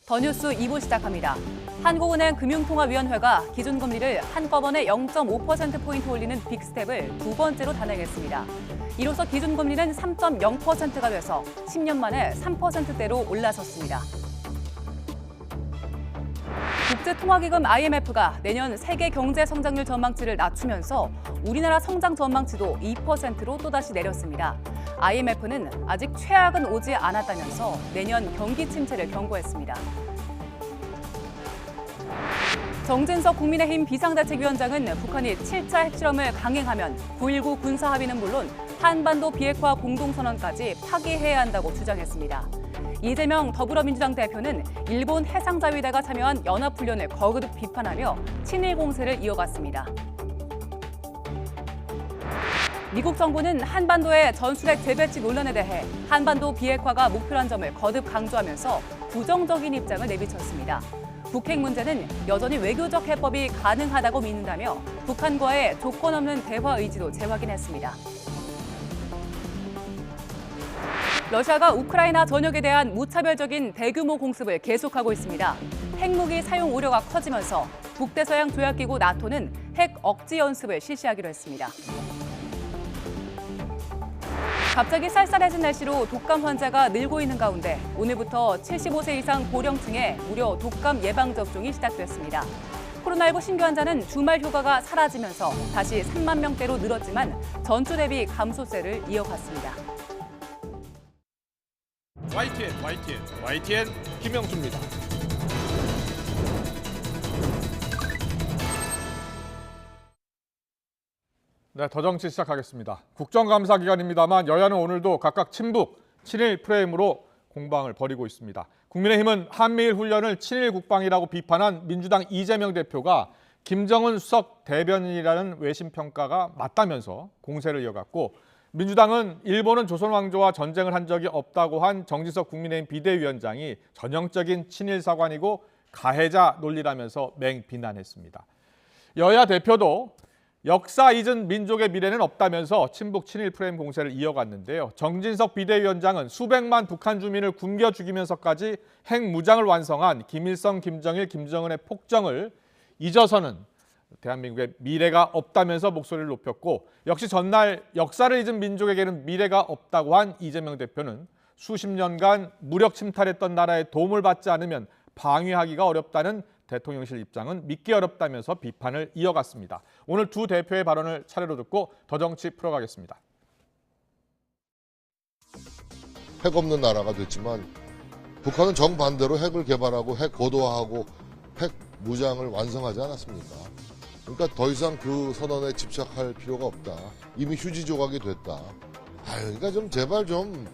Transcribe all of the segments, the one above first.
더 뉴스 2부 시작합니다. 한국은행 금융통화위원회가 기준금리를 한꺼번에 0.5%포인트 올리는 빅스텝을 두 번째로 단행했습니다. 이로써 기준금리는 3.0%가 돼서 10년 만에 3%대로 올라섰습니다. 국제통화기금 IMF가 내년 세계 경제 성장률 전망치를 낮추면서 우리나라 성장 전망치도 2%로 또다시 내렸습니다. IMF는 아직 최악은 오지 않았다면서 내년 경기 침체를 경고했습니다. 정진석 국민의힘 비상대책위원장은 북한이 7차 핵실험을 강행하면 9.19 군사합의는 물론 한반도 비핵화 공동선언까지 파기해야 한다고 주장했습니다. 이재명 더불어민주당 대표는 일본 해상자위대가 참여한 연합훈련을 거듭 비판하며 친일 공세를 이어갔습니다. 미국 정부는 한반도의 전술핵 재배치 논란에 대해 한반도 비핵화가 목표란 점을 거듭 강조하면서 부정적인 입장을 내비쳤습니다. 북핵 문제는 여전히 외교적 해법이 가능하다고 믿는다며 북한과의 조건 없는 대화 의지도 재확인했습니다. 러시아가 우크라이나 전역에 대한 무차별적인 대규모 공습을 계속하고 있습니다. 핵무기 사용 우려가 커지면서 북대서양 조약기구 나토는 핵 억지 연습을 실시하기로 했습니다. 갑자기 쌀쌀해진 날씨로 독감 환자가 늘고 있는 가운데 오늘부터 75세 이상 고령층에 무료 독감 예방접종이 시작됐습니다. 코로나19 신규 환자는 주말 휴가가 사라지면서 다시 3만 명대로 늘었지만 전주 대비 감소세를 이어갔습니다. YTN 김영수입니다. 네, 더 정치 시작하겠습니다. 국정감사 기간입니다만 여야는 오늘도 각각 친북, 친일 프레임으로 공방을 벌이고 있습니다. 국민의힘은 한미일 훈련을 친일 국방이라고 비판한 민주당 이재명 대표가 김정은 수석 대변인이라는 외신 평가가 맞다면서 공세를 이어갔고, 민주당은 일본은 조선 왕조와 전쟁을 한 적이 없다고 한 정진석 국민의힘 비대위원장이 전형적인 친일 사관이고 가해자 논리라면서 맹비난했습니다. 여야 대표도 역사 잊은 민족의 미래는 없다면서 친북 친일 프레임 공세를 이어갔는데요. 정진석 비대위원장은 수백만 북한 주민을 굶겨 죽이면서까지 핵무장을 완성한 김일성, 김정일, 김정은의 폭정을 잊어서는 대한민국의 미래가 없다면서 목소리를 높였고, 역시 전날 역사를 잊은 민족에게는 미래가 없다고 한 이재명 대표는 수십 년간 무력 침탈했던 나라의 도움을 받지 않으면 방위하기가 어렵다는 대통령실 입장은 믿기 어렵다면서 비판을 이어갔습니다. 오늘 두 대표의 발언을 차례로 듣고 더 정치 풀어가겠습니다. 핵 없는 나라가 됐지만 북한은 정반대로 핵을 개발하고 핵 고도화하고 핵 무장을 완성하지 않았습니까? 그러니까 더 이상 그 선언에 집착할 필요가 없다. 이미 휴지 조각이 됐다. 그러니까 좀 제발 좀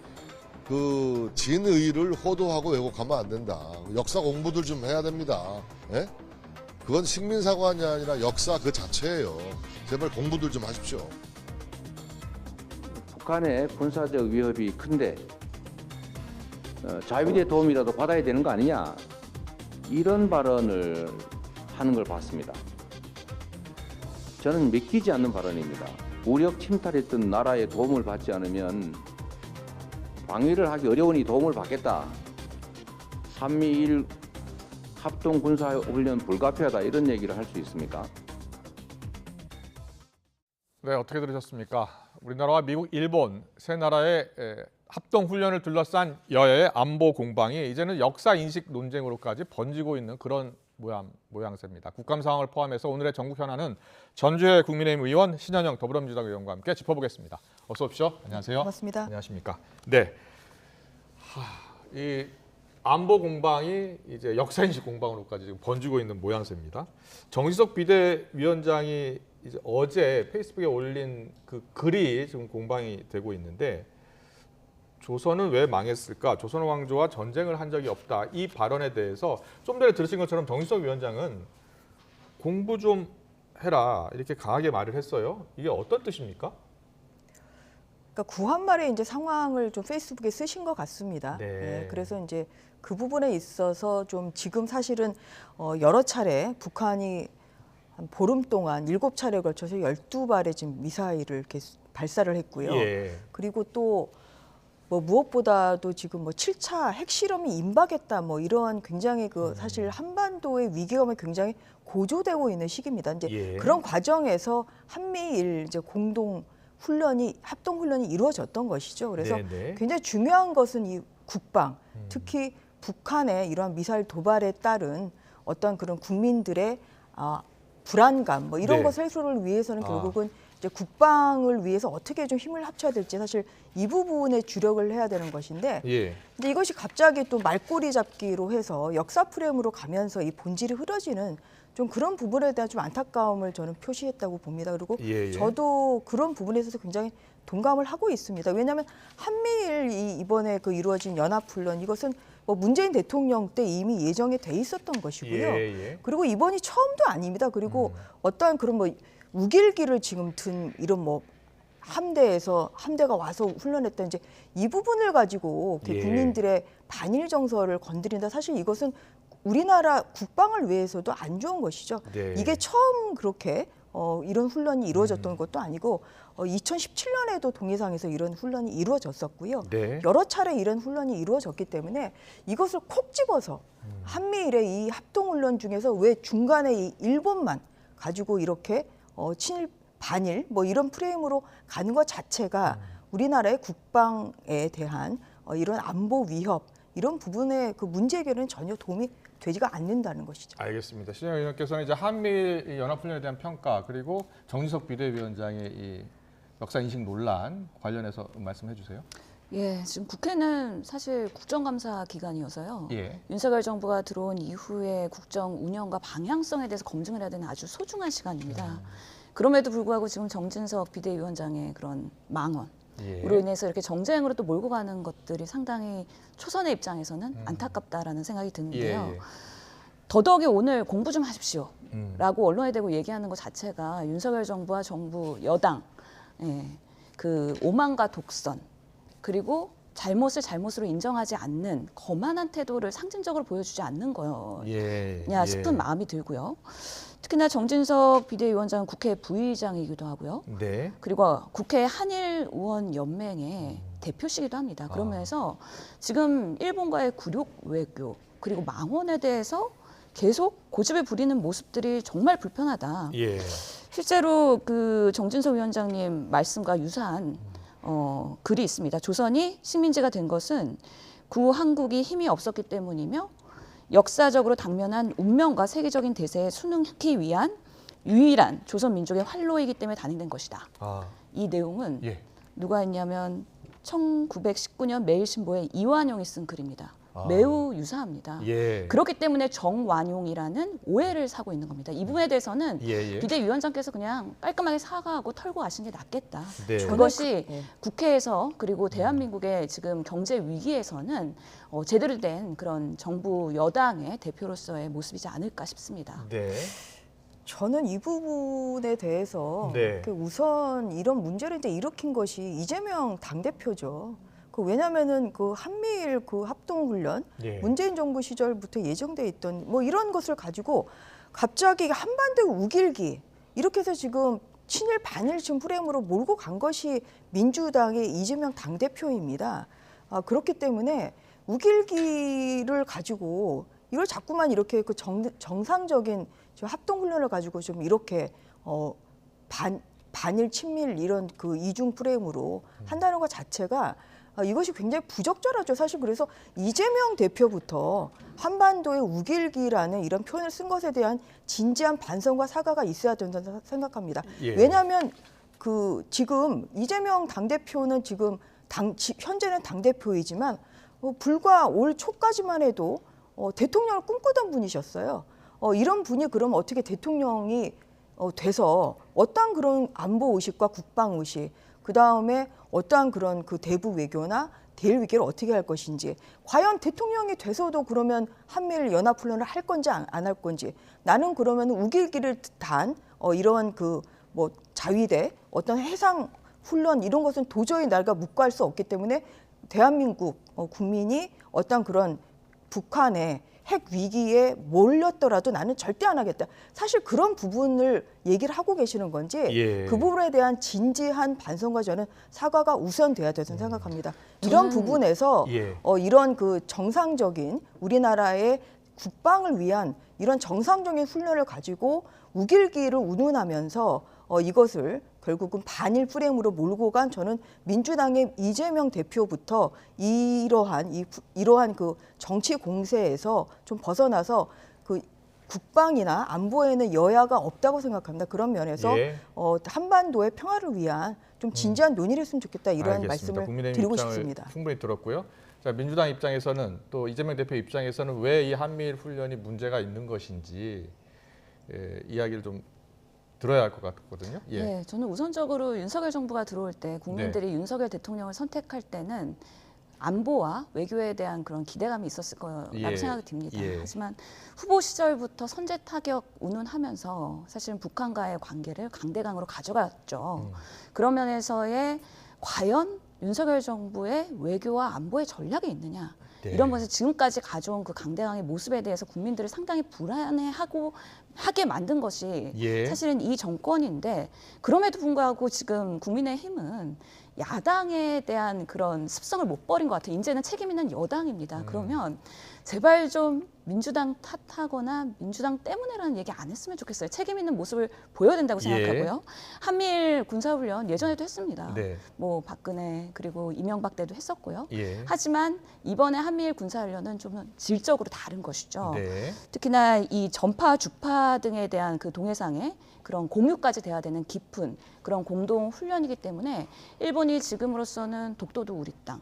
그 진의를 호도하고 왜곡하면 안 된다. 역사 공부들 좀 해야 됩니다. 예? 그건 식민사관이 아니라 역사 그 자체예요. 제발 공부들 좀 하십시오. 북한의 군사적 위협이 큰데 자위대 도움이라도 받아야 되는 거 아니냐, 이런 발언을 하는 걸 봤습니다. 저는 믿기지 않는 발언입니다. 무력 침탈했던 나라의 도움을 받지 않으면 방위를 하기 어려우니 도움을 받겠다. 한미일 합동 군사훈련 불가피하다, 이런 얘기를 할 수 있습니까? 네, 어떻게 들으셨습니까? 우리나라와 미국, 일본 세 나라의 합동 훈련을 둘러싼 여야의 안보 공방이 이제는 역사 인식 논쟁으로까지 번지고 있는 그런 모양새입니다. 국감 상황을 포함해서 오늘의 전국 현안은 전주의 국민의힘 의원, 신현영 더불어민주당 의원과 함께 짚어보겠습니다. 어서 오십시오. 안녕하세요. 반갑습니다. 안녕하십니까? 네. 이 안보 공방이 이제 역사 인식 공방으로까지 지금 번지고 있는 모양새입니다. 정진석 비대위원장이 이제 어제 페이스북에 올린 그 글이 지금 공방이 되고 있는데, 조선은 왜 망했을까? 조선 왕조와 전쟁을 한 적이 없다. 이 발언에 대해서 좀 전에 들으신 것처럼 정진석 위원장은 공부 좀 해라, 이렇게 강하게 말을 했어요. 이게 어떤 뜻입니까? 그러니까 구한말에 이제 상황을 좀 페이스북에 쓰신 것 같습니다. 네. 네, 그래서 이제 그 부분에 있어서 좀 지금 사실은 여러 차례 북한이 한 보름 동안 7차례에 걸쳐서 12발의 지금 미사일을 이렇게 발사를 했고요. 예. 그리고 또 뭐 무엇보다도 지금 뭐 7차 핵실험이 임박했다 뭐 이러한 굉장히 그 사실 한반도의 위기감이 굉장히 고조되고 있는 시기입니다. 이제 예. 그런 과정에서 한미일 이제 공동 훈련이 합동 훈련이 이루어졌던 것이죠. 그래서 네네. 굉장히 중요한 것은 이 국방, 특히 북한의 이러한 미사일 도발에 따른 어떤 그런 국민들의 불안감 뭐 이런 네. 것을 해소를 위해서는 결국은 이제 국방을 위해서 어떻게 좀 힘을 합쳐야 될지 사실 이 부분에 주력을 해야 되는 것인데 예. 근데 이것이 갑자기 또 말꼬리 잡기로 해서 역사 프레임으로 가면서 이 본질이 흐려지는 좀 그런 부분에 대한 좀 안타까움을 저는 표시했다고 봅니다. 그리고 예. 저도 그런 부분에 있어서 굉장히 동감을 하고 있습니다. 왜냐하면 한미일 이번에 그 이루어진 연합훈련 이것은 뭐 문재인 대통령 때 이미 예정이 돼 있었던 것이고요. 예. 그리고 이번이 처음도 아닙니다. 그리고 어떠한 그런 뭐 우길기를 지금 든 이런 뭐 함대가 와서 훈련했다 이제 이 부분을 가지고 예. 국민들의 반일 정서를 건드린다. 사실 이것은 우리나라 국방을 위해서도 안 좋은 것이죠. 네. 이게 처음 그렇게 이런 훈련이 이루어졌던 것도 아니고 2017년에도 동해상에서 이런 훈련이 이루어졌었고요. 네. 여러 차례 이런 훈련이 이루어졌기 때문에 이것을 콕 집어서 한미일의 이 합동훈련 중에서 왜 중간에 이 일본만 가지고 이렇게 친일 반일 뭐 이런 프레임으로 가는 것 자체가 우리나라의 국방에 대한 이런 안보 위협 이런 부분의 그 문제 해결은 전혀 도움이 되지가 않는다는 것이죠. 알겠습니다. 신영 의원께서는 이제 한미일 연합훈련에 대한 평가 그리고 정진석 비대위원장의 이 역사 인식 논란 관련해서 말씀해 주세요. 예, 지금 국회는 사실 국정감사 기간이어서요. 예. 윤석열 정부가 들어온 이후에 국정 운영과 방향성에 대해서 검증을 해야 되는 아주 소중한 시간입니다. 그럼에도 불구하고 지금 정진석 비대위원장의 그런 망언, 예. 으로 인해서 이렇게 정쟁으로 또 몰고 가는 것들이 상당히 초선의 입장에서는 안타깝다라는 생각이 드는데요. 예. 더더욱이 오늘 공부 좀 하십시오. 음. 라고 언론에 대고 얘기하는 것 자체가 윤석열 정부와 정부 여당 그 오만과 독선 그리고 잘못을 잘못으로 인정하지 않는 거만한 태도를 상징적으로 보여주지 않는 거냐 싶은 마음이 들고요. 특히나 정진석 비대위원장은 국회 부의장이기도 하고요. 네. 그리고 국회 한일의원연맹의 대표시기도 합니다. 그러면서 지금 일본과의 굴욕 외교 그리고 망언에 대해서 계속 고집을 부리는 모습들이 정말 불편하다. 예. 실제로 그 정진석 위원장님 말씀과 유사한 글이 있습니다. 조선이 식민지가 된 것은 구 한국이 힘이 없었기 때문이며 역사적으로 당면한 운명과 세계적인 대세에 순응하기 위한 유일한 조선 민족의 활로이기 때문에 단행된 것이다. 이 내용은 예. 누가 했냐면 1919년 매일신보의 이완용이 쓴 글입니다. 매우 유사합니다. 예. 그렇기 때문에 정완용이라는 오해를 사고 있는 겁니다. 이 부분에 대해서는 예. 비대위원장께서 그냥 깔끔하게 사과하고 털고 가시는 게 낫겠다. 네. 그것이 국회에서 그리고 대한민국의 지금 경제 위기에서는 제대로 된 그런 정부 여당의 대표로서의 모습이지 않을까 싶습니다. 네. 저는 이 부분에 대해서 네. 우선 이런 문제를 이제 일으킨 것이 이재명 당대표죠. 왜냐하면은 그 한미일 그 합동훈련 예. 문재인 정부 시절부터 예정돼 있던 뭐 이런 것을 가지고 갑자기 한반도 우길기 이렇게 해서 지금 친일 반일 지금 프레임으로 몰고 간 것이 민주당의 이재명 당대표입니다. 그렇기 때문에 우길기를 가지고 이걸 자꾸만 이렇게 그 정상적인 합동훈련을 가지고 좀 이렇게 반일 친밀 이런 그 이중 프레임으로 한다는 것 자체가 이것이 굉장히 부적절하죠. 사실 그래서 이재명 대표부터 한반도의 우길기라는 이런 표현을 쓴 것에 대한 진지한 반성과 사과가 있어야 된다고 생각합니다. 예. 왜냐하면 그 지금 이재명 당대표는 지금 현재는 당대표이지만 불과 올 초까지만 해도 대통령을 꿈꾸던 분이셨어요. 이런 분이 그럼 어떻게 대통령이 돼서 어떠한 그런 안보 의식과 국방 의식, 그 다음에 어떠한 그런 그 대북 외교나 대일 위기를 어떻게 할 것인지, 과연 대통령이 돼서도 그러면 한미일 연합훈련을 할 건지 안 할 건지, 나는 그러면 우길기를 단 이러한 그 뭐 자위대 어떤 해상 훈련 이런 것은 도저히 내가 묵과할 수 없기 때문에 대한민국 국민이 어떤 그런 북한의 핵 위기에 몰렸더라도 나는 절대 안 하겠다. 사실 그런 부분을 얘기를 하고 계시는 건지 예. 그 부분에 대한 진지한 반성과 저는 사과가 우선돼야 된다고 생각합니다. 이런 부분에서 예. 이런 그 정상적인 우리나라의 국방을 위한 이런 정상적인 훈련을 가지고 우길기를 운운하면서 이것을 결국은 반일 프레임으로 몰고 간 저는 민주당의 이재명 대표부터 이러한 그 정치 공세에서 좀 벗어나서 그 국방이나 안보에는 여야가 없다고 생각합니다. 그런 면에서 예. 한반도의 평화를 위한 좀 진지한 논의를 했으면 좋겠다 이런 알겠습니다. 말씀을 국민의힘 드리고 입장을 싶습니다. 충분히 들었고요. 자, 민주당 입장에서는 또 이재명 대표 입장에서는 왜 이 한미일 훈련이 문제가 있는 것인지 이야기를 좀 들어야 할 것 같거든요. 예. 네, 저는 우선적으로 윤석열 정부가 들어올 때 국민들이 네. 윤석열 대통령을 선택할 때는 안보와 외교에 대한 그런 기대감이 있었을 거라고 예, 생각이 듭니다. 예. 하지만 후보 시절부터 선제 타격 운운하면서 사실은 북한과의 관계를 강대강으로 가져갔죠. 그런 면에서의 과연 윤석열 정부의 외교와 안보의 전략이 있느냐. 네. 이런 것을 지금까지 가져온 그 강대강의 모습에 대해서 국민들을 상당히 하게 만든 것이 예. 사실은 이 정권인데 그럼에도 불구하고 지금 국민의힘은 야당에 대한 그런 습성을 못 버린 것 같아요. 이제는 책임 있는 여당입니다. 그러면 제발 좀 민주당 탓하거나 민주당 때문에라는 얘기 안 했으면 좋겠어요. 책임 있는 모습을 보여야 된다고 생각하고요. 한미일 군사훈련 예전에도 했습니다. 네. 뭐 박근혜 그리고 이명박 때도 했었고요. 예. 하지만 이번에 한미일 군사훈련은 좀 질적으로 다른 것이죠. 네. 특히나 이 전파, 주파 등에 대한 그 동해상의 그런 공유까지 돼야 되는 깊은 그런 공동 훈련이기 때문에 일본이 지금으로서는 독도도 우리 땅,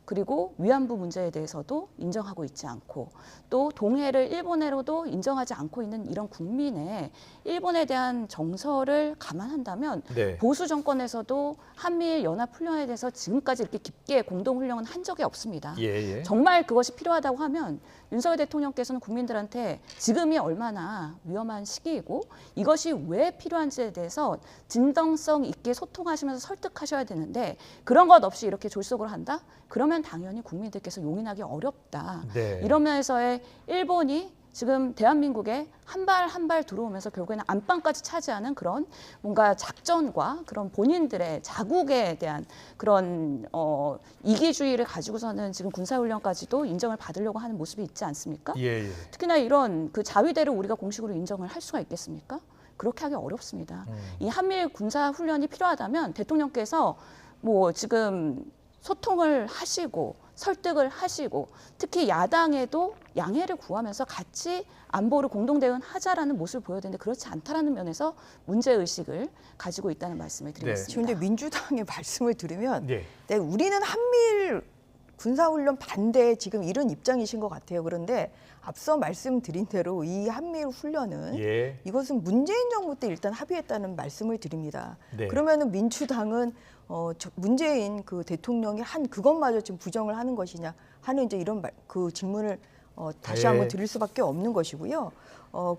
그리고 위안부 문제에 대해서도 인정하고 있지 않고 또 동해를 일본해로도 인정하지 않고 있는 이런 국민의 일본에 대한 정서를 감안한다면 네. 보수 정권에서도 한미일 연합 훈련에 대해서 지금까지 이렇게 깊게 공동 훈련은 한 적이 없습니다. 예, 예. 정말 그것이 필요하다고 하면 윤석열 대통령께서는 국민들한테 지금이 얼마나 위험한 시기이고 이것이 왜 필요한지에 대해서 진정성 있게 소통하시면서 설득하셔야 되는데 그런 것 없이 이렇게 졸속으로 한다? 그러면 당연히 국민들께서 용인하기 어렵다. 네. 이런 면에서의 일본이 지금 대한민국에 한 발 한 발 들어오면서 결국에는 안방까지 차지하는 그런 뭔가 작전과 그런 본인들의 자국에 대한 그런 이기주의를 가지고서는 지금 군사훈련까지도 인정을 받으려고 하는 모습이 있지 않습니까? 예, 예. 특히나 이런 그 자위대를 우리가 공식으로 인정을 할 수가 있겠습니까? 그렇게 하기 어렵습니다. 이 한미일 군사훈련이 필요하다면 대통령께서 뭐 지금 소통을 하시고 설득을 하시고 특히 야당에도 양해를 구하면서 같이 안보를 공동 대응하자라는 모습을 보여야 되는데 그렇지 않다라는 면에서 문제 의식을 가지고 있다는 말씀을 드리겠습니다. 지금 이제 민주당의 말씀을 들으면 네. 네, 우리는 한미일 군사훈련 반대에 지금 이런 입장이신 것 같아요. 그런데 앞서 말씀드린 대로 이 한미일 훈련은 예. 이것은 문재인 정부 때 일단 합의했다는 말씀을 드립니다. 네. 그러면은 민주당은 문재인 그 대통령이 한 그것마저 지금 부정을 하는 것이냐 하는 이제 이런 그 질문을 다시 네. 한번 드릴 수밖에 없는 것이고요.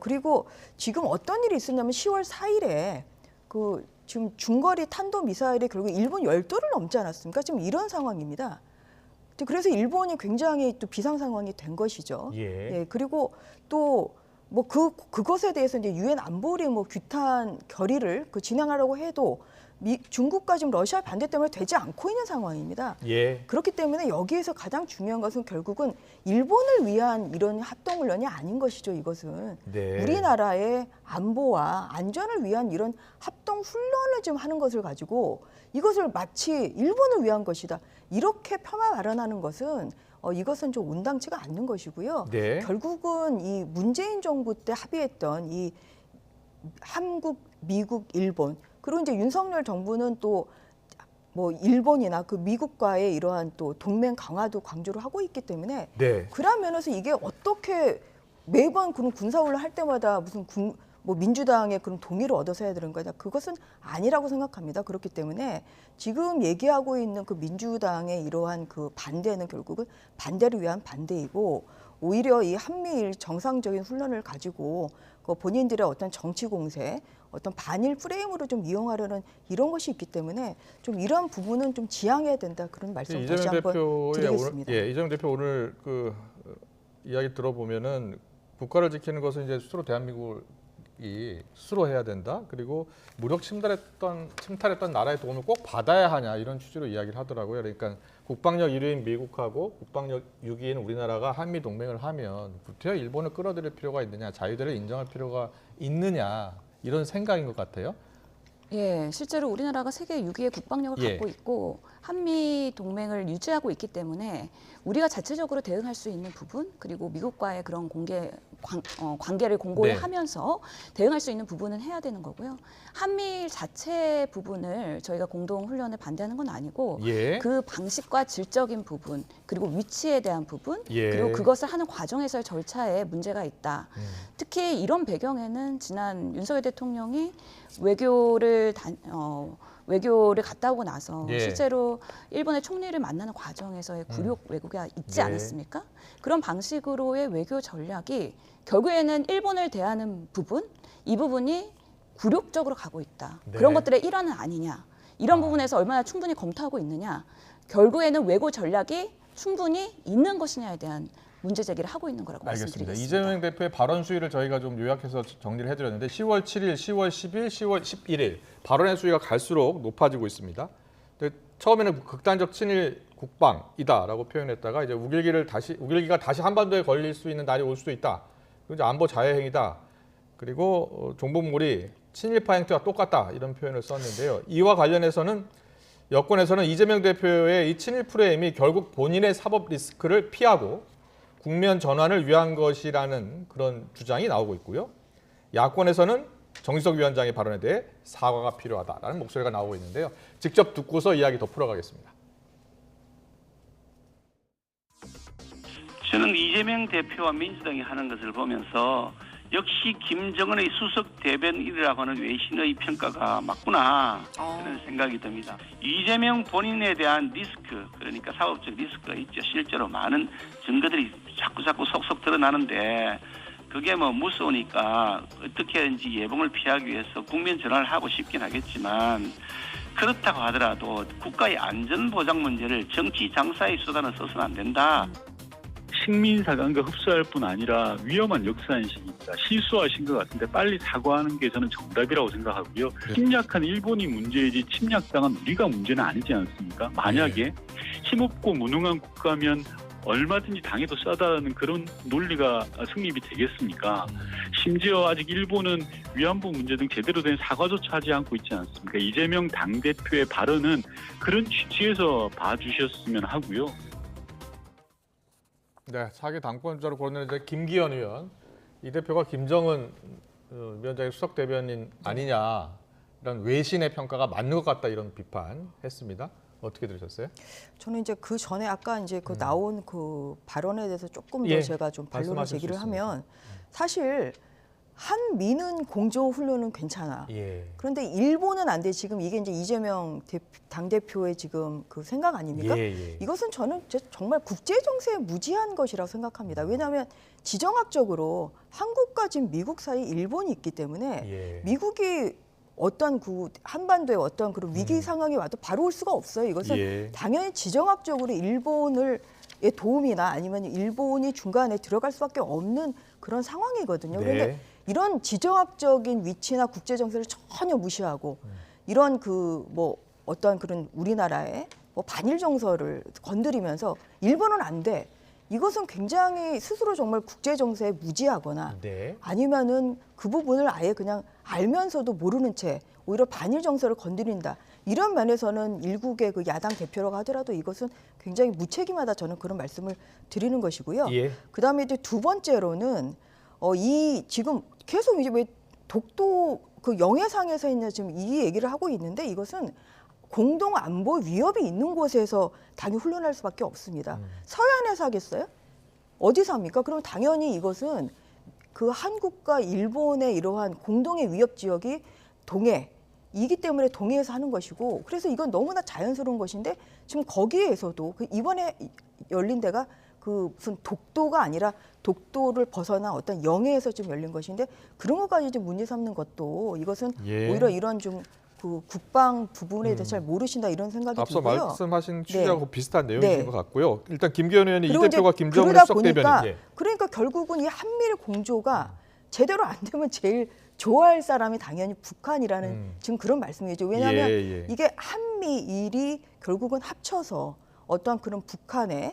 그리고 지금 어떤 일이 있었냐면 10월 4일에 그 지금 중거리 탄도 미사일이 결국 일본 열도를 넘지 않았습니까? 지금 이런 상황입니다. 그래서 일본이 굉장히 또 비상 상황이 된 것이죠. 예. 그리고 또 뭐 그것에 대해서 이제 유엔 안보리 뭐 규탄 결의를 진행하려고 해도 중국과 지금 러시아 반대 때문에 되지 않고 있는 상황입니다. 예. 그렇기 때문에 여기에서 가장 중요한 것은 결국은 일본을 위한 이런 합동훈련이 아닌 것이죠. 이것은 네. 우리나라의 안보와 안전을 위한 이런 합동훈련을 좀 하는 것을 가지고 이것을 마치 일본을 위한 것이다. 이렇게 폄하 발언하는 것은 이것은 좀 온당치가 않는 것이고요. 네. 결국은 이 문재인 정부 때 합의했던 이 한국, 미국, 일본 그리고 이제 윤석열 정부는 또 뭐 일본이나 그 미국과의 이러한 또 동맹 강화도 강조를 하고 있기 때문에 네. 그런 면에서 이게 어떻게 매번 그런 군사훈련 할 때마다 무슨 뭐 민주당의 그런 동의를 얻어서 해야 되는 거냐 그것은 아니라고 생각합니다. 그렇기 때문에 지금 얘기하고 있는 그 민주당의 이러한 그 반대는 결국은 반대를 위한 반대이고 오히려 이 한미일 정상적인 훈련을 가지고 그 본인들의 어떤 정치 공세, 어떤 반일 프레임으로 좀 이용하려는 이런 것이 있기 때문에 좀 이러한 부분은 좀 지양해야 된다 그런 말씀 다시 이재명 한번 대표의 드리겠습니다. 이재명 대표 오늘 그 이야기 들어보면은 국가를 지키는 것은 이제 스스로 대한민국이 스스로 해야 된다. 그리고 무력 침탈했던 나라의 도움을 꼭 받아야 하냐 이런 취지로 이야기를 하더라고요. 그러니까 국방력 1위인 미국하고 국방력 6위인 우리나라가 한미 동맹을 하면 구태여 일본을 끌어들일 필요가 있느냐, 자유대를 인정할 필요가 있느냐 이런 생각인 것 같아요. 예, 실제로 우리나라가 세계 6위의 국방력을 예. 갖고 있고 한미 동맹을 유지하고 있기 때문에 우리가 자체적으로 대응할 수 있는 부분 그리고 미국과의 그런 관계를 공고히 네. 하면서 대응할 수 있는 부분은 해야 되는 거고요. 한미일 자체 부분을 저희가 공동 훈련을 반대하는 건 아니고 예. 그 방식과 질적인 부분 그리고 위치에 대한 부분 예. 그리고 그것을 하는 과정에서의 절차에 문제가 있다. 특히 이런 배경에는 지난 윤석열 대통령이 외교를 갔다 오고 나서 예. 실제로 일본의 총리를 만나는 과정에서의 굴욕 외교가 있지 네. 않았습니까? 그런 방식으로의 외교 전략이 결국에는 일본을 대하는 부분, 이 부분이 굴욕적으로 가고 있다. 네. 그런 것들의 일환은 아니냐. 이런 부분에서 얼마나 충분히 검토하고 있느냐. 결국에는 외교 전략이 충분히 있는 것이냐에 대한 문제 제기를 하고 있는 거라고 알겠습니다. 말씀드리겠습니다. 이재명 대표의 발언 수위를 저희가 좀 요약해서 정리를 해드렸는데 10월 7일, 10월 10일, 10월 11일 발언의 수위가 갈수록 높아지고 있습니다. 근데 처음에는 극단적 친일 국방이다라고 표현했다가 이제 우길기가 다시 한반도에 걸릴 수 있는 날이 올 수도 있다. 그리고 이제 안보 자해행위다. 그리고 종북물이 친일파 행태와 똑같다 이런 표현을 썼는데요. 이와 관련해서는 여권에서는 이재명 대표의 이 친일 프레임이 결국 본인의 사법 리스크를 피하고 국면 전환을 위한 것이라는 그런 주장이 나오고 있고요. 야권에서는 정진석 위원장의 발언에 대해 사과가 필요하다라는 목소리가 나오고 있는데요. 직접 듣고서 이야기 더 풀어가겠습니다. 저는 이재명 대표와 민주당이 하는 것을 보면서 역시 김정은의 수석 대변인이라고 하는 외신의 평가가 맞구나 그런 생각이 듭니다. 이재명 본인에 대한 리스크, 그러니까 사법적 리스크가 있죠. 실제로 많은 증거들이 자꾸 속속 드러나는데 그게 뭐 무서우니까 어떻게든지 예봉을 피하기 위해서 국면 전환을 하고 싶긴 하겠지만 그렇다고 하더라도 국가의 안전보장 문제를 정치 장사의 수단을 써서는 안 된다. 식민사관과 흡수할 뿐 아니라 위험한 역사인식입니다. 실수하신 것 같은데 빨리 사과하는 게 저는 정답이라고 생각하고요. 침략한 일본이 문제이지 침략당한 우리가 문제는 아니지 않습니까? 만약에 힘없고 무능한 국가면 얼마든지 당해도 싸다는 그런 논리가 성립이 되겠습니까? 심지어 아직 일본은 위안부 문제 등 제대로 된 사과조차 하지 않고 있지 않습니까? 이재명 당대표의 발언은 그런 취지에서 봐주셨으면 하고요. 네, 차기 당권자로 거론되는 김기현 의원, 이 대표가 김정은 위원장의 수석 대변인 아니냐라는 외신의 평가가 맞는 것 같다 이런 비판했습니다. 어떻게 들으셨어요? 저는 이제 그 전에 아까 이제 그 나온 그 발언에 대해서 조금 더 예, 제가 좀 반론을 말씀하실 제기를 수 있습니다. 하면 사실 한미는 공조 훈련은 괜찮아. 예. 그런데 일본은 안 돼. 지금 이게 이제 이재명 당대표의 지금 그 생각 아닙니까? 예. 이것은 저는 정말 국제 정세에 무지한 것이라고 생각합니다. 왜냐하면 지정학적으로 한국과 지금 미국 사이에 일본이 있기 때문에 예. 미국이 어떤 그 한반도에 어떤 그런 위기 상황이 와도 바로 올 수가 없어요. 이것은 예. 당연히 지정학적으로 일본의 도움이나 아니면 일본이 중간에 들어갈 수밖에 없는 그런 상황이거든요. 네. 그런데 이런 지정학적인 위치나 국제 정세를 전혀 무시하고 이런 그 뭐 어떤 그런 우리나라의 뭐 반일 정서를 건드리면서 일본은 안 돼. 이것은 굉장히 스스로 정말 국제 정세에 무지하거나 네. 아니면은 그 부분을 아예 그냥 알면서도 모르는 채 오히려 반일 정서를 건드린다. 이런 면에서는 일국의 그 야당 대표라고 하더라도 이것은 굉장히 무책임하다. 저는 그런 말씀을 드리는 것이고요. 예. 그다음에 이제 두 번째로는 이 지금 계속 이제 왜 독도 그 영해상에서 있는 지금 이 얘기를 하고 있는데 이것은 공동 안보 위협이 있는 곳에서 당연히 훈련할 수밖에 없습니다. 서해안에서 하겠어요? 어디서 합니까? 그럼 당연히 이것은 그 한국과 일본의 이러한 공동의 위협 지역이 동해이기 때문에 동해에서 하는 것이고 그래서 이건 너무나 자연스러운 것인데 지금 거기에서도 그 이번에 열린 데가 그 무슨 독도가 아니라 독도를 벗어나 어떤 영해에서 좀 열린 것인데 그런 것까지 좀 문제 삼는 것도 이것은 예. 오히려 이런 좀 그 국방 부분에 대해서 잘 모르신다 이런 생각이 앞서 들고요. 말씀하신 취지하고 네. 비슷한 내용인 네. 것 같고요. 일단 김기현 의원이 이 그리고 이제 대표가 김정은 그러다 수석 대변인. 예. 그러니까 결국은 이 한미일 공조가 제대로 안 되면 제일 좋아할 사람이 당연히 북한이라는 지금 그런 말씀이죠. 왜냐하면 예. 이게 한미일이 결국은 합쳐서 어떠한 그런 북한의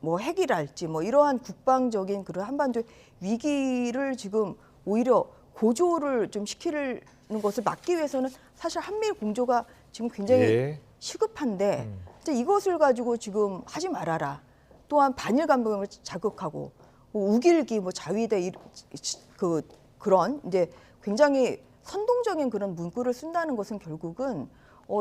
뭐 핵이랄지 뭐 이러한 국방적인 그런 한반도의 위기를 지금 오히려 고조를 좀 시키는 것을 막기 위해서는 사실 한미일 공조가 지금 굉장히 예. 시급한데 이제 이것을 가지고 지금 하지 말아라. 또한 반일 감정을 자극하고 뭐 우길기 뭐 자위대 그런 이제 굉장히 선동적인 그런 문구를 쓴다는 것은 결국은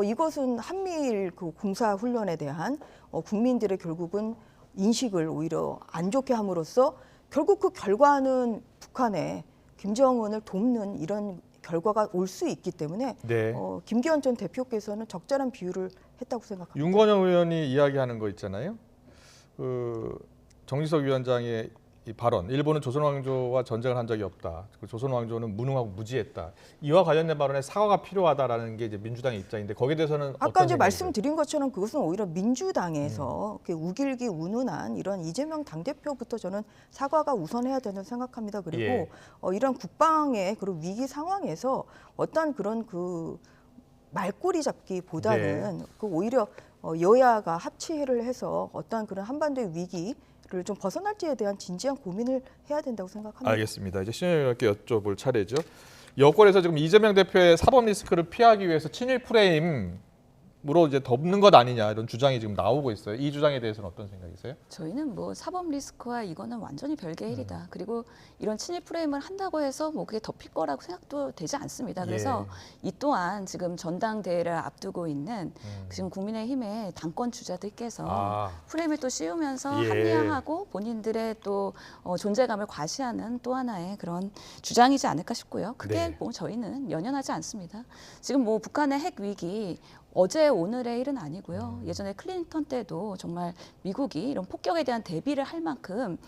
이것은 한미일 그 군사 훈련에 대한 국민들의 결국은 인식을 오히려 안 좋게 함으로써 결국 그 결과는 북한의 김정은을 돕는 이런 결과가 올 수 있기 때문에 네. 김기현 전 대표께서는 적절한 비유를 했다고 생각합니다. 윤건영 의원이 이야기하는 거 있잖아요. 그 정진석 위원장의 이 발언, 일본은 조선 왕조와 전쟁을 한 적이 없다. 조선 왕조는 무능하고 무지했다. 이와 관련된 발언에 사과가 필요하다라는 게 이제 민주당의 입장인데 거기에 대해서는 아까 어떤 이제 생각이세요? 말씀드린 것처럼 그것은 오히려 민주당에서 우길기 운운한 이런 이재명 당대표부터 저는 사과가 우선해야 된다고 생각합니다. 그리고 예. 이런 국방의 그런 위기 상황에서 어떤 그런 그 말꼬리 잡기보다는 네. 그 오히려 여야가 합치를 해서 어떤 그런 한반도의 위기를 좀 벗어날지에 대한 진지한 고민을 해야 된다고 생각합니다. 알겠습니다. 이제 신현 의원께 여쭤볼 차례죠. 여권에서 지금 이재명 대표의 사법 리스크를 피하기 위해서 친일 프레임으로 이제 덮는 것 아니냐 이런 주장이 지금 나오고 있어요. 이 주장에 대해서는 어떤 생각이세요? 저희는 뭐 사법 리스크와 이거는 완전히 별개의 일이다. 그리고 이런 친일 프레임을 한다고 해서 뭐 그게 덮일 거라고 생각도 되지 않습니다. 그래서 이 또한 지금 전당대회를 앞두고 있는 지금 국민의힘의 당권 주자들께서 프레임을 또 씌우면서 예. 합리화하고 본인들의 또 존재감을 과시하는 또 하나의 그런 주장이지 않을까 싶고요. 그게 네. 뭐 저희는 연연하지 않습니다. 지금 뭐 북한의 핵 위기 어제 오늘의 일은 아니고요. 예전에 클린턴 때도 정말 미국이 이런 폭격에 대한 대비를 할 만큼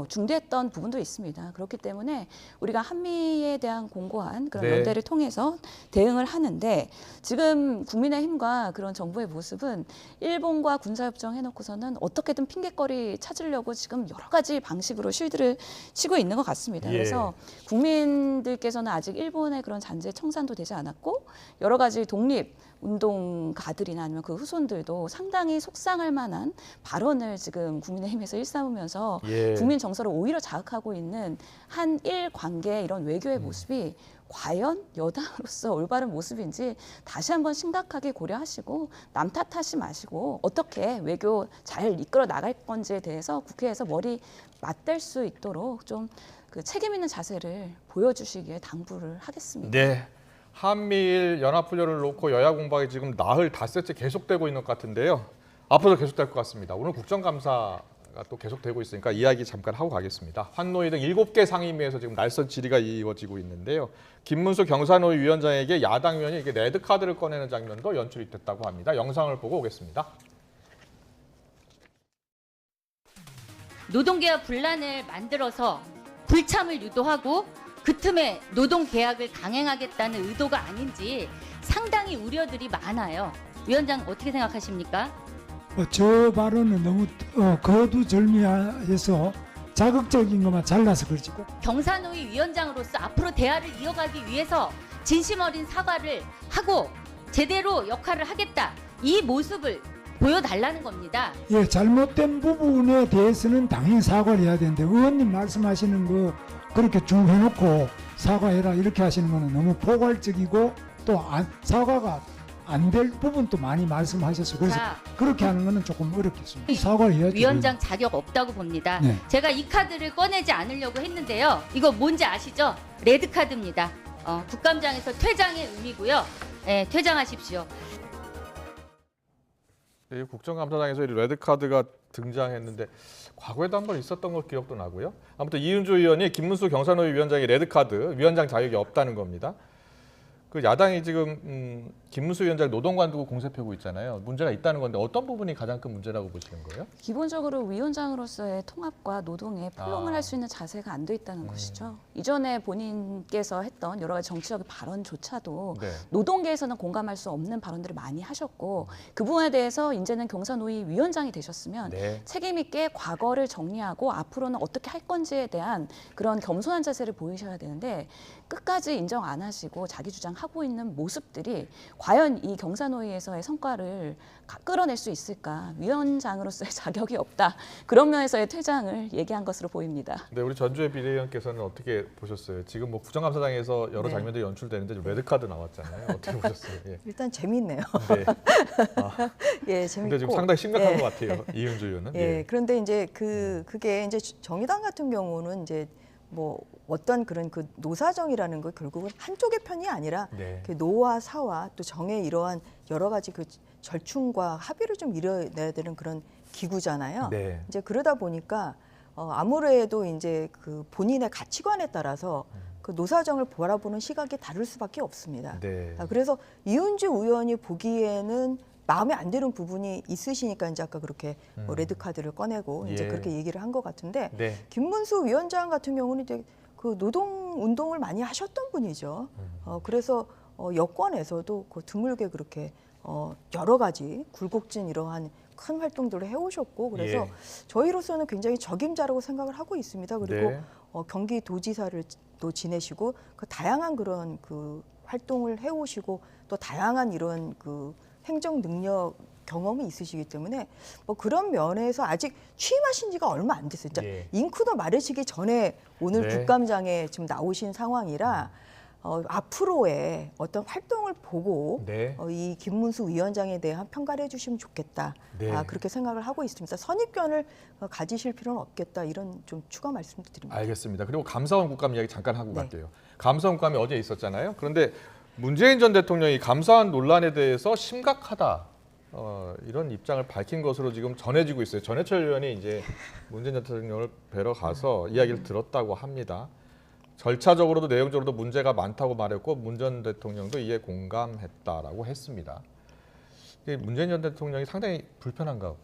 중대했던 부분도 있습니다. 그렇기 때문에 우리가 한미에 대한 공고한 그런 네. 연대를 통해서 대응을 하는데 지금 국민의힘과 그런 정부의 모습은 일본과 군사협정 해놓고서는 어떻게든 핑계거리 찾으려고 지금 여러 가지 방식으로 쉴드를 치고 있는 것 같습니다. 예. 그래서 국민들께서는 아직 일본의 그런 잔재 청산도 되지 않았고 여러 가지 독립 운동가들이나 아니면 그 후손들도 상당히 속상할 만한 발언을 지금 국민의힘에서 일삼으면서 예. 국민 정서를 오히려 자극하고 있는 한일 관계의 이런 외교의 모습이 과연 여당으로서 올바른 모습인지 다시 한번 심각하게 고려하시고 남 탓하지 마시고 어떻게 외교 잘 이끌어 나갈 건지에 대해서 국회에서 머리 맞댈 수 있도록 좀 그 책임 있는 자세를 보여주시기에 당부를 하겠습니다. 네. 한미일 연합훈련을 놓고 여야 공방이 지금 나흘 닷새째 계속되고 있는 것 같은데요. 앞으로도 계속될 것 같습니다. 오늘 국정감사가 또 계속되고 있으니까 이야기 잠깐 하고 가겠습니다. 환노위 등 7개 상임위에서 지금 날선 질의가 이어지고 있는데요. 김문수 경사노위 위원장에게 야당 의원이 이게 레드카드를 꺼내는 장면도 연출이 됐다고 합니다. 영상을 보고 오겠습니다. 노동계약 분란을 만들어서 불참을 유도하고 그 틈에 노동계약을 강행하겠다는 의도가 아닌지 상당히 우려들이 많아요. 위원장 어떻게 생각하십니까? 저 발언은 너무 거두절미해서 자극적인 것만 잘라서 그렇지. 경사노위 위원장으로서 앞으로 대화를 이어가기 위해서 진심 어린 사과를 하고 제대로 역할을 하겠다. 이 모습을 보여달라는 겁니다. 예, 잘못된 부분에 대해서는 당연히 사과를 해야 되는데 의원님 말씀하시는 거 그렇게 쭉 해놓고 사과해라 이렇게 하시는 거는 너무 포괄적이고 또 사과가 안 될 부분도 많이 말씀하셨어요. 그래서 자, 그렇게 하는 거는 조금 어렵겠습니다. 사과를 해야죠. 위원장 자격 없다고 봅니다. 네. 제가 이 카드를 꺼내지 않으려고 했는데요. 이거 뭔지 아시죠? 레드카드입니다. 국감장에서 퇴장의 의미고요. 네, 퇴장하십시오. 국정감사장에서 이 레드카드가 등장했는데 과거에도 한번 있었던 걸 기억도 나고요. 아무튼 이은주 의원이 김문수 경사노위 위원장의 레드카드 위원장 자격이 없다는 겁니다. 그 야당이 지금 김문수 위원장 노동관 두고 공세 펴고 있잖아요. 문제가 있다는 건데 어떤 부분이 가장 큰 문제라고 보시는 거예요? 기본적으로 위원장으로서의 통합과 노동에 포용을 할 수 있는 자세가 안 돼 있다는 것이죠. 이전에 본인께서 했던 여러 가지 정치적 발언조차도 네. 노동계에서는 공감할 수 없는 발언들을 많이 하셨고 그 부분에 대해서 이제는 경사노위 위원장이 되셨으면 네. 책임 있게 과거를 정리하고 앞으로는 어떻게 할 건지에 대한 그런 겸손한 자세를 보이셔야 되는데 끝까지 인정 안 하시고 자기 주장하고 있는 모습들이 과연 이 경사노위에서의 성과를 끌어낼 수 있을까? 위원장으로서의 자격이 없다. 그런 면에서의 퇴장을 얘기한 것으로 보입니다. 네, 우리 전주의 비대위원께서는 어떻게 보셨어요? 지금 뭐 국정감사장에서 여러 네. 장면들이 연출되는데 레드카드 나왔잖아요. 어떻게 보셨어요? 예. 일단 재밌네요. 네. 예, 재밌고. 근데 지금 상당히 심각한 예. 것 같아요. 이은주 의원은. 예, 그런데 이제 그게 이제 정의당 같은 경우는 이제 뭐 어떤 그런 그 노사정이라는 거 결국은 한쪽의 편이 아니라 네. 그 노와 사와 또 정의 이러한 여러 가지 그 절충과 합의를 좀 이뤄내야 되는 그런 기구잖아요. 네. 이제 그러다 보니까 아무래도 이제 그 본인의 가치관에 따라서 그 노사정을 바라보는 시각이 다를 수밖에 없습니다. 네. 그래서 이은주 의원이 보기에는 마음에 안 드는 부분이 있으시니까 이제 아까 그렇게 뭐 레드카드를 꺼내고 이제 예. 그렇게 얘기를 한 것 같은데 네. 김문수 위원장 같은 경우는 이제 그 노동 운동을 많이 하셨던 분이죠. 그래서 여권에서도 그 드물게 그렇게 여러 가지 굴곡진 이러한 큰 활동들을 해오셨고 그래서 예. 저희로서는 굉장히 적임자라고 생각을 하고 있습니다. 그리고 네. 경기도지사를 또 지내시고 그 다양한 그런 그 활동을 해오시고 또 다양한 이런 그 행정 능력 경험이 있으시기 때문에 뭐 그런 면에서 아직 취임하신 지가 얼마 안 됐어요. 진짜 예. 잉크도 마르시기 전에 오늘 네. 국감장에 지금 나오신 상황이라 앞으로의 어떤 활동을 보고 네. 이 김문수 위원장에 대한 평가를 해주시면 좋겠다. 네. 그렇게 생각을 하고 있습니다. 선입견을 가지실 필요는 없겠다. 이런 좀 추가 말씀도 드립니다. 알겠습니다. 그리고 감사원 국감 이야기 잠깐 하고 네. 갈게요. 감사원 국감이 어제 있었잖아요. 그런데 문재인 전 대통령이 감사원 논란에 대해서 심각하다. 이런 입장을 밝힌 것으로 지금 전해지고 있어요. 전해철 의원이 이제 문재인 전 대통령을 뵈러 가서 이야기를 들었다고 합니다. 절차적으로도 내용적으로도 문제가 많다고 말했고 문 전 대통령도 이에 공감했다라고 했습니다. 문재인 전 대통령이 상당히 불편한가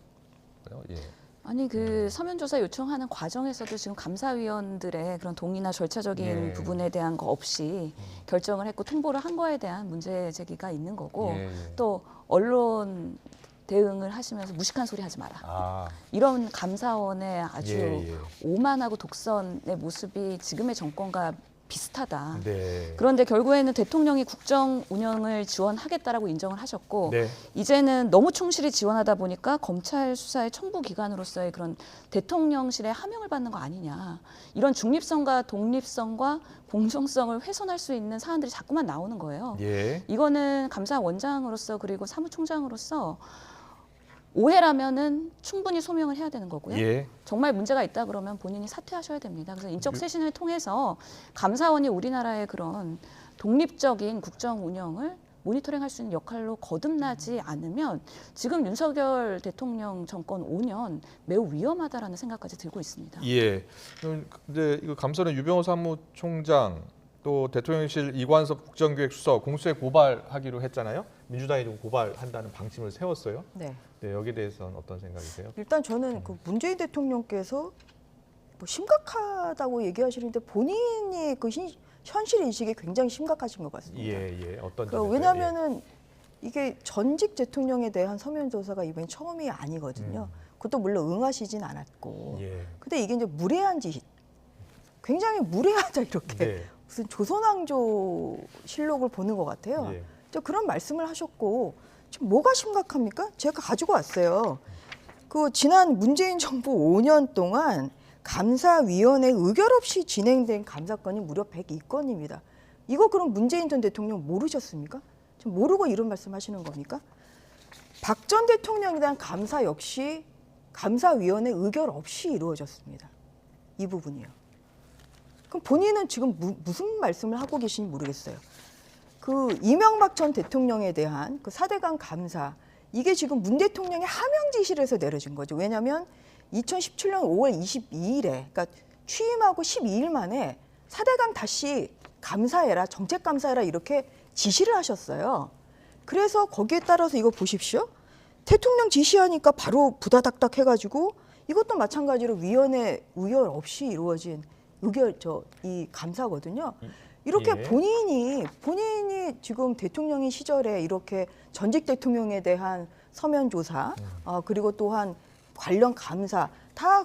봐요. 예. 아니 그 서면 조사 요청하는 과정에서도 지금 감사위원들의 그런 동의나 절차적인 예. 부분에 대한 거 없이 결정을 했고 통보를 한 거에 대한 문제 제기가 있는 거고 예. 또 언론 대응을 하시면서 무식한 소리 하지 마라. 아, 이런 감사원의 아주 예. 오만하고 독선의 모습이 지금의 정권과 비슷하다. 네. 그런데 결국에는 대통령이 국정 운영을 지원하겠다라고 인정을 하셨고 네. 이제는 너무 충실히 지원하다 보니까 검찰 수사의 첨부 기관으로서의 그런 대통령실의 하명을 받는 거 아니냐. 이런 중립성과 독립성과 공정성을 훼손할 수 있는 사안들이 자꾸만 나오는 거예요. 예. 이거는 감사원장으로서 그리고 사무총장으로서 오해라면은 충분히 소명을 해야 되는 거고요. 예. 정말 문제가 있다 그러면 본인이 사퇴하셔야 됩니다. 그래서 인적 쇄신을 통해서 감사원이 우리나라의 그런 독립적인 국정 운영을 모니터링할 수 있는 역할로 거듭나지 않으면 지금 윤석열 대통령 정권 5년 매우 위험하다라는 생각까지 들고 있습니다. 예. 근데 이거 감사는 유병호 사무총장 또 대통령실 이관섭 국정기획수석 공수처에 고발하기로 했잖아요. 민주당이 좀 고발한다는 방침을 세웠어요. 네. 네, 여기에 대해서는 어떤 생각이세요? 일단 저는 그 문재인 대통령께서 뭐 심각하다고 얘기하시는데 본인이 그 현실 인식이 굉장히 심각하신 것 같습니다. 예, 예. 어떤 그 점에서요? 왜냐하면은 이게 전직 대통령에 대한 서면 조사가 이번이 처음이 아니거든요. 그것도 물론 응하시진 않았고. 예. 근데 이게 이제 무례한 짓, 굉장히 무례하다 이렇게 네. 무슨 조선왕조 실록을 보는 것 같아요. 예. 이제 그런 말씀을 하셨고 지금 뭐가 심각합니까? 제가 가지고 왔어요. 그 지난 문재인 정부 5년 동안 감사위원회 의결 없이 진행된 감사건이 무려 102건입니다. 이거 그럼 문재인 전 대통령 모르셨습니까? 지금 모르고 이런 말씀하시는 겁니까? 박 전 대통령에 대한 감사 역시 감사위원회 의결 없이 이루어졌습니다. 이 부분이요. 그럼 본인은 지금 무슨 말씀을 하고 계신지 모르겠어요. 그 이명박 전 대통령에 대한 그 4대강 감사 이게 지금 문 대통령의 하명 지시를 해서 내려진 거죠. 왜냐하면 2017년 5월 22일에 그러니까 취임하고 12일 만에 4대강 다시 감사해라 정책 감사해라 이렇게 지시를 하셨어요. 그래서 거기에 따라서 이거 보십시오. 대통령 지시하니까 바로 부다닥닥 해가지고 이것도 마찬가지로 위원회 의결 없이 이루어진 이 감사거든요. 이렇게 예. 본인이 지금 대통령인 시절에 이렇게 전직 대통령에 대한 서면 조사, 그리고 또한 관련 감사 다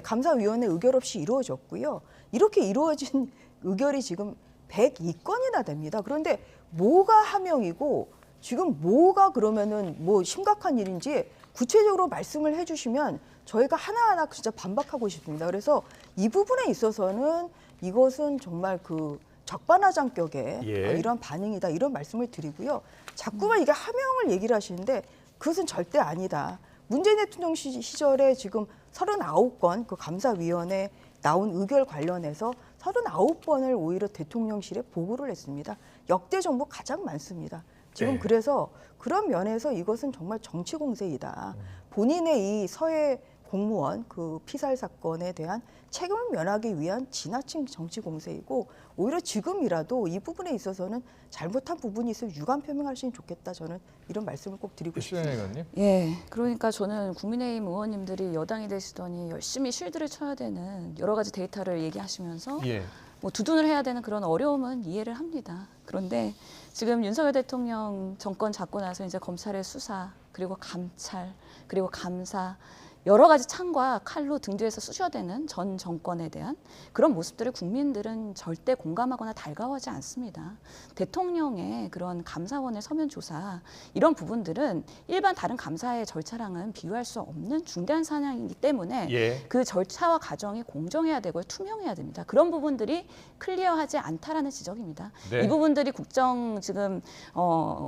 감사위원회 의결 없이 이루어졌고요. 이렇게 이루어진 의결이 지금 102건이나 됩니다. 그런데 뭐가 하명이고 지금 뭐가 그러면은 뭐 심각한 일인지 구체적으로 말씀을 해주시면 저희가 하나하나 진짜 반박하고 싶습니다. 그래서 이 부분에 있어서는 이것은 정말 그 적반하장격의 예. 이런 반응이다 이런 말씀을 드리고요. 자꾸만 이게 하명을 얘기를 하시는데 그것은 절대 아니다. 문재인 대통령 시절에 지금 39건 그 감사위원회 나온 의결 관련해서 39번을 오히려 대통령실에 보고를 했습니다. 역대 정부 가장 많습니다. 지금 네. 그래서 그런 면에서 이것은 정말 정치 공세이다. 본인의 이 서해 공무원 그 피살 사건에 대한 책임을 면하기 위한 지나친 정치 공세이고 오히려 지금이라도 이 부분에 있어서는 잘못한 부분이 있으면 유감 표명하시면 좋겠다. 저는 이런 말씀을 꼭 드리고 싶습니다. 신현희 의원님. 예, 그러니까 저는 국민의힘 의원님들이 여당이 되시더니 열심히 쉴드를 쳐야 되는 여러 가지 데이터를 얘기하시면서 예. 뭐 두둔을 해야 되는 그런 어려움은 이해를 합니다. 그런데 지금 윤석열 대통령 정권 잡고 나서 이제 검찰의 수사, 그리고 감찰, 그리고 감사 여러 가지 창과 칼로 등 뒤에서 쑤셔대는 전 정권에 대한 그런 모습들을 국민들은 절대 공감하거나 달가워하지 않습니다. 대통령의 그런 감사원의 서면 조사 이런 부분들은 일반 다른 감사의 절차랑은 비교할 수 없는 중대한 사안이기 때문에 예. 그 절차와 과정이 공정해야 되고 투명해야 됩니다. 그런 부분들이 클리어하지 않다라는 지적입니다. 네. 이 부분들이 국정 지금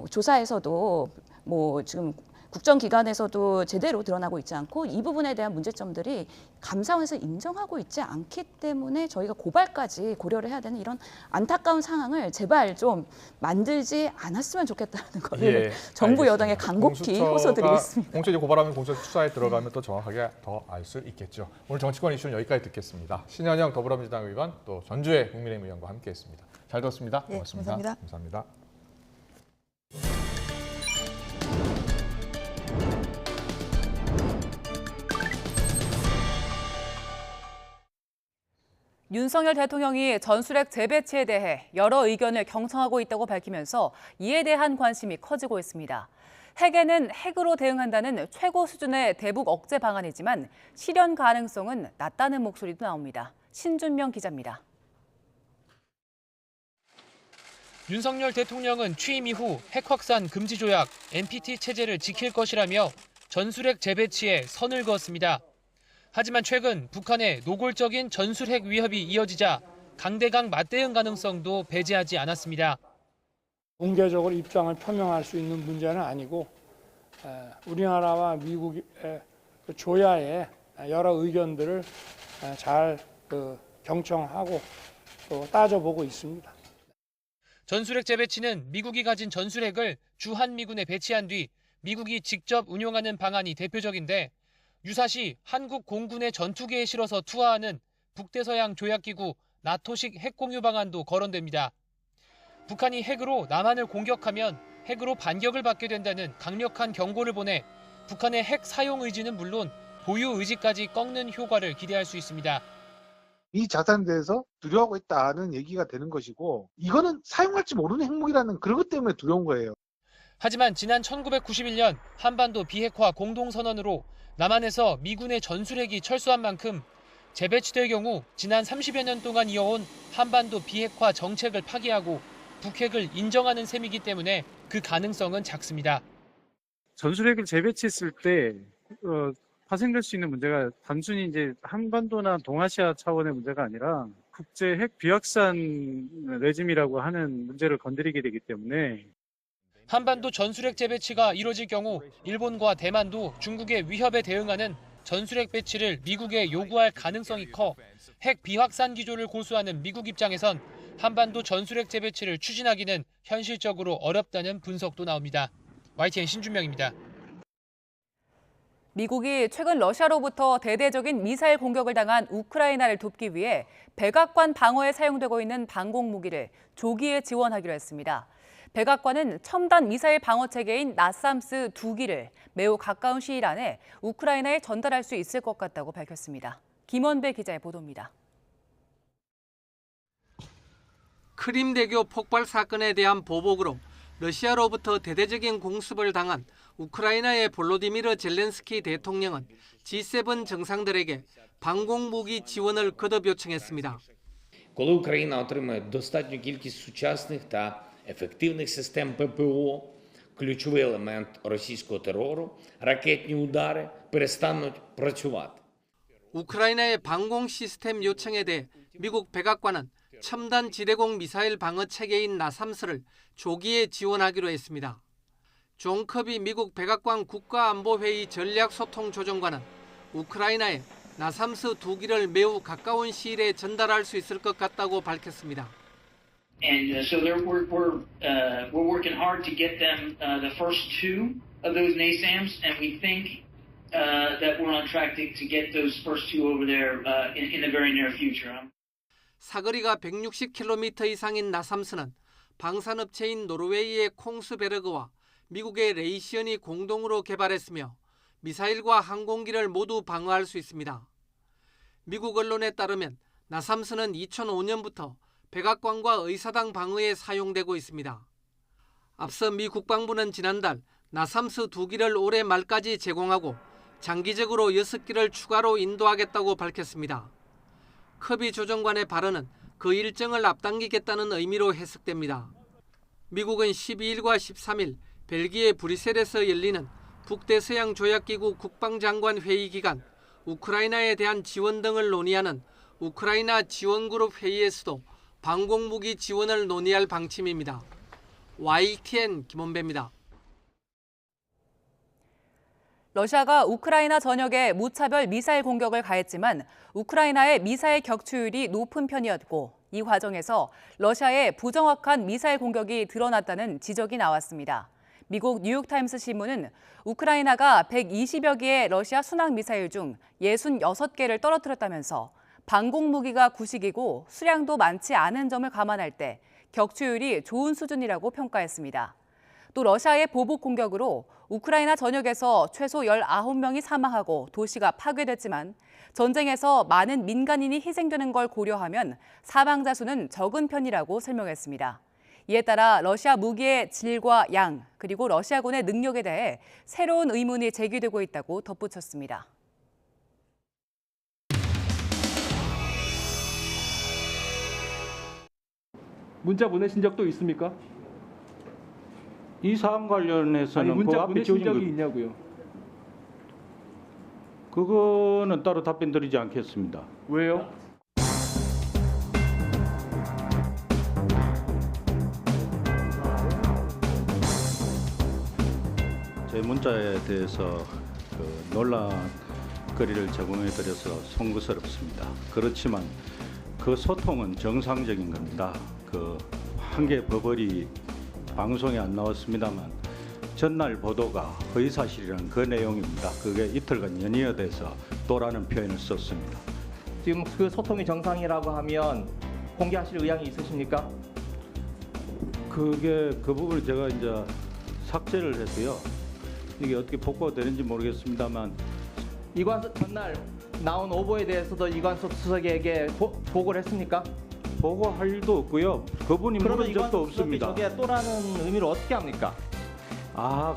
조사에서도 뭐 지금 국정기관에서도 제대로 드러나고 있지 않고 이 부분에 대한 문제점들이 감사원에서 인정하고 있지 않기 때문에 저희가 고발까지 고려를 해야 되는 이런 안타까운 상황을 제발 좀 만들지 않았으면 좋겠다는 거를 정부 알겠습니다. 여당에 간곡히 호소드리겠습니다. 공수처 고발하면 공수처 수사에 들어가면 또 정확하게 더 알 수 있겠죠. 오늘 정치권 이슈는 여기까지 듣겠습니다. 신현영 더불어민주당 의원 또 전주의 국민의힘 의원과 함께했습니다. 잘 들었습니다. 네, 고맙습니다. 감사합니다. 감사합니다. 윤석열 대통령이 전술핵 재배치에 대해 여러 의견을 경청하고 있다고 밝히면서 이에 대한 관심이 커지고 있습니다. 핵에는 핵으로 대응한다는 최고 수준의 대북 억제 방안이지만 실현 가능성은 낮다는 목소리도 나옵니다. 신준명 기자입니다. 윤석열 대통령은 취임 이후 핵 확산 금지 조약 NPT 체제를 지킬 것이라며 전술핵 재배치에 선을 그었습니다. 하지만 최근 북한의 노골적인 전술핵 위협이 이어지자 강대강 맞대응 가능성도 배제하지 않았습니다. 공개적으로 입장을 표명할 수 있는 문제는 아니고 우리나라와 미국의 조야의 여러 의견들을 잘 경청하고 또 따져보고 있습니다. 전술핵 재배치는 미국이 가진 전술핵을 주한미군에 배치한 뒤 미국이 직접 운용하는 방안이 대표적인데 유사시 한국 공군의 전투기에 실어서 투하하는 북대서양 조약기구 나토식 핵공유 방안도 거론됩니다. 북한이 핵으로 남한을 공격하면 핵으로 반격을 받게 된다는 강력한 경고를 보내 북한의 핵 사용 의지는 물론 보유 의지까지 꺾는 효과를 기대할 수 있습니다. 이 자산에 대해서 두려워하고 있다는 얘기가 되는 것이고 이거는 사용할지 모르는 핵무기라는 그런 것 때문에 두려운 거예요. 하지만 지난 1991년 한반도 비핵화 공동선언으로 남한에서 미군의 전술핵이 철수한 만큼 재배치될 경우 지난 30여 년 동안 이어온 한반도 비핵화 정책을 파기하고 북핵을 인정하는 셈이기 때문에 그 가능성은 작습니다. 전술핵을 재배치했을 때 파생될 수 있는 문제가 단순히 이제 한반도나 동아시아 차원의 문제가 아니라 국제 핵 비확산 레짐이라고 하는 문제를 건드리게 되기 때문에 한반도 전술핵 재배치가 이뤄질 경우 일본과 대만도 중국의 위협에 대응하는 전술핵 배치를 미국에 요구할 가능성이 커 핵 비확산 기조를 고수하는 미국 입장에선 한반도 전술핵 재배치를 추진하기는 현실적으로 어렵다는 분석도 나옵니다. YTN 신준명입니다. 미국이 최근 러시아로부터 대대적인 미사일 공격을 당한 우크라이나를 돕기 위해 백악관 방어에 사용되고 있는 방공 무기를 조기에 지원하기로 했습니다. 백악관은 첨단 미사일 방어 체계인 나삼스 2기를 매우 가까운 시일 안에 우크라이나에 전달할 수 있을 것 같다고 밝혔습니다. 김원배 기자의 보도입니다. 크림대교 폭발 사건에 대한 보복으로 러시아로부터 대대적인 공습을 당한 우크라이나의 볼로디미르 젤렌스키 대통령은 G7 정상들에게 방공무기 지원을 거듭 요청했습니다. Коли Україна отримає достатню кількість сучасних та ефективних систем ППО, ключовий елемент російського терору, ракетні удари перестануть працювати. 우크라이나의 방공 시스템 요청에 대해 미국 백악관은 첨단 지대공 미사일 방어 체계인 나삼스를 조기에 지원하기로 했습니다. 존 커비 미국 백악관 국가안보회의 전략소통조정관은 우크라이나에 나삼스 2기를 매우 가까운 시일에 전달할 수 있을 것 같다고 밝혔습니다. And so we're working hard to get them the first 2 of those NASAMS, and we think that we're on track to get those first 2 over there in the very near future. 사거리가 160km 이상인 나삼스는 방산업체인 노르웨이의 콩스베르그와 미국의 레이시언이 공동으로 개발했으며 미사일과 항공기를 모두 방어할 수 있습니다. 미국 언론에 따르면 나삼스는 2005년부터 백악관과 의사당 방어에 사용되고 있습니다. 앞서 미 국방부는 지난달 나삼스 2기를 올해 말까지 제공하고 장기적으로 6기를 추가로 인도하겠다고 밝혔습니다. 커비 조정관의 발언은 그 일정을 앞당기겠다는 의미로 해석됩니다. 미국은 12일과 13일 벨기에 브뤼셀에서 열리는 북대서양조약기구 국방장관 회의 기간 우크라이나에 대한 지원 등을 논의하는 우크라이나 지원그룹 회의에서도 방공무기 지원을 논의할 방침입니다. YTN 김원배입니다. 러시아가 우크라이나 전역에 무차별 미사일 공격을 가했지만 우크라이나의 미사일 격추율이 높은 편이었고 이 과정에서 러시아의 부정확한 미사일 공격이 드러났다는 지적이 나왔습니다. 미국 뉴욕타임스 신문은 우크라이나가 120여 개의 러시아 순항 미사일 중 66개를 떨어뜨렸다면서 방공무기가 구식이고 수량도 많지 않은 점을 감안할 때 격추율이 좋은 수준이라고 평가했습니다. 또 러시아의 보복 공격으로 우크라이나 전역에서 최소 19명이 사망하고 도시가 파괴됐지만 전쟁에서 많은 민간인이 희생되는 걸 고려하면 사망자 수는 적은 편이라고 설명했습니다. 이에 따라 러시아 무기의 질과 양, 그리고 러시아군의 능력에 대해 새로운 의문이 제기되고 있다고 덧붙였습니다. 문자 보내신 적도 있습니까? 이 사안 관련해서는 아니, 문자 그 앞에 보내신 지어진 적이 있냐고요? 그거는 따로 답변 드리지 않겠습니다. 왜요? 제 문자에 대해서 논란거리를 제공해 드려서 송구스럽습니다. 그렇지만 그 소통은 정상적인 겁니다. 그 한 개 버벌이 방송에 안 나왔습니다만 전날 보도가 허위사실이라는 그 내용입니다. 그게 이틀간 연이어돼서 또라는 표현을 썼습니다. 지금 그 소통이 정상이라고 하면 공개하실 의향이 있으십니까? 그 부분을 제가 이제 삭제를 해서요. 이게 어떻게 복구가 되는지 모르겠습니다만 이관섭 전날 나온 오보에 대해서도 이관섭 수석에게 보고를 했습니까? 보고할 일도 없고요. 그분이 물은 적도 없습니다. 저게 또라는 의미로 어떻게 합니까?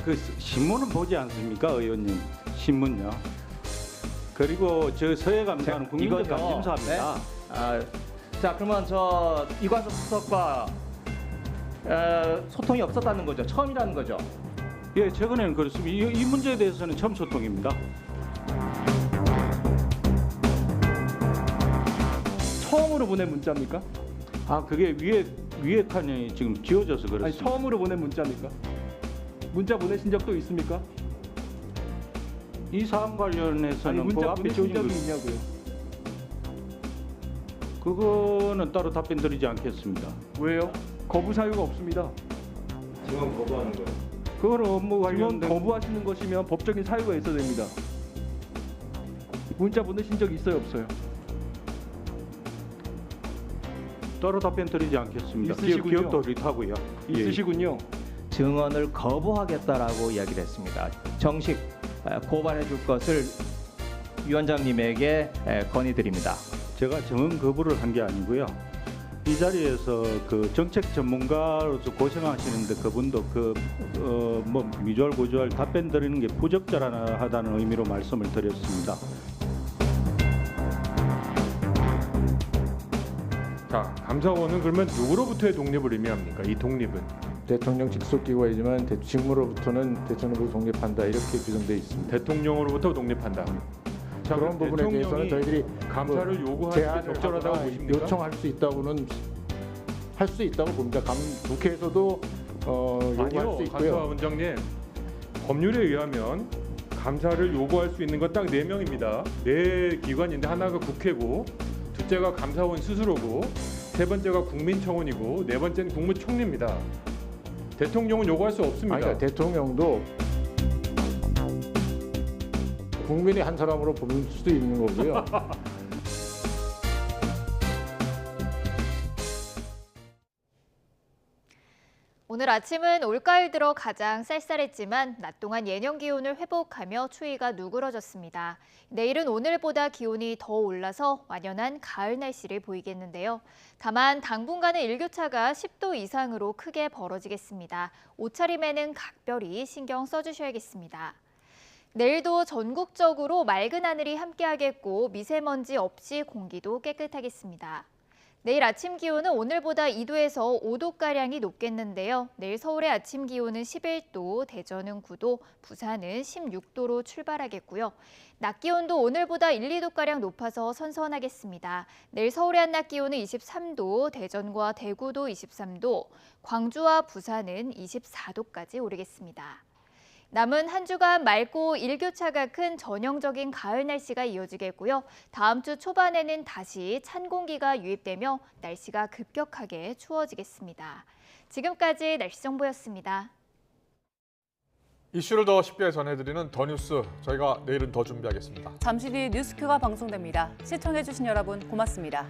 그 신문은 보지 않습니까, 의원님? 신문요. 그리고 저 서해 감사는 국민적 감심사입니다. 네? 자, 그러면 저 이관섭 수석과 소통이 없었다는 거죠? 처음이라는 거죠? 예, 최근에는 그렇습니다. 이 문제에 대해서는 처음 소통입니다. 처음으로 보낸 문자입니까? 그게 위에 칸이 지금 지워져서 그렇습니다. 아니, 처음으로 보낸 문자입니까? 문자 보내신 적도 있습니까? 이 사안 관련해서는 문자 그 앞에 보내신 지워진 적이 있냐고요? 그거는 따로 답변 드리지 않겠습니다. 왜요? 거부 사유가 없습니다. 지금 거부하는 거예요? 그거는 업무 관련된 거부하시는 것이면 법적인 사유가 있어야 됩니다. 문자 보내신 적 있어요, 없어요? 따로 답변 드리지 않겠습니다. 있으시군요. 기억도 흐릿하고요. 있으시군요. 증언을 거부하겠다라고 이야기를 했습니다. 정식 고발해 줄 것을 위원장님에게 건의드립니다. 제가 증언 거부를 한 게 아니고요. 이 자리에서 그 정책 전문가로서 고생하시는데 그분도 뭐 미주알 고주알 답변 드리는 게 부적절하다는 의미로 말씀을 드렸습니다. 자, 감사원은 그러면 누구로부터의 독립을 의미합니까? 이 독립은? 대통령 직속 기관이지만 직무로부터는 대통령으로 독립한다 이렇게 규정되어 있습니다. 대통령으로부터 독립한다. 자, 그런 부분에 대해서는 저희들이 감사를 요구하는 게 적절하다고 보십니까? 요청할 수 있다고는 할 수 있다고 봅니다. 국회에서도 요구할 아니요, 수 있고요. 감사원장님. 법률에 의하면 감사를 요구할 수 있는 건 딱 4명입니다. 4기관인데 하나가 국회고 둘째가 감사원 스스로고 세 번째가 국민청원이고 네 번째는 국무총리입니다. 대통령은 요구할 수 없습니다. 아니, 그러니까 대통령도 국민의 한 사람으로 볼 수도 있는 거고요. 오늘 아침은 올가을 들어 가장 쌀쌀했지만 낮 동안 예년 기온을 회복하며 추위가 누그러졌습니다. 내일은 오늘보다 기온이 더 올라서 완연한 가을 날씨를 보이겠는데요. 다만 당분간은 일교차가 10도 이상으로 크게 벌어지겠습니다. 옷차림에는 각별히 신경 써주셔야겠습니다. 내일도 전국적으로 맑은 하늘이 함께하겠고 미세먼지 없이 공기도 깨끗하겠습니다. 내일 아침 기온은 오늘보다 2도에서 5도가량이 높겠는데요. 내일 서울의 아침 기온은 11도, 대전은 9도, 부산은 16도로 출발하겠고요. 낮 기온도 오늘보다 1, 2도가량 높아서 선선하겠습니다. 내일 서울의 한낮 기온은 23도, 대전과 대구도 23도, 광주와 부산은 24도까지 오르겠습니다. 남은 한 주간 맑고 일교차가 큰 전형적인 가을 날씨가 이어지겠고요. 다음 주 초반에는 다시 찬 공기가 유입되며 날씨가 급격하게 추워지겠습니다. 지금까지 날씨 정보였습니다. 이슈를 더 쉽게 전해드리는 더 뉴스, 저희가 내일은 더 준비하겠습니다. 잠시 뒤 뉴스큐가 방송됩니다. 시청해주신 여러분 고맙습니다.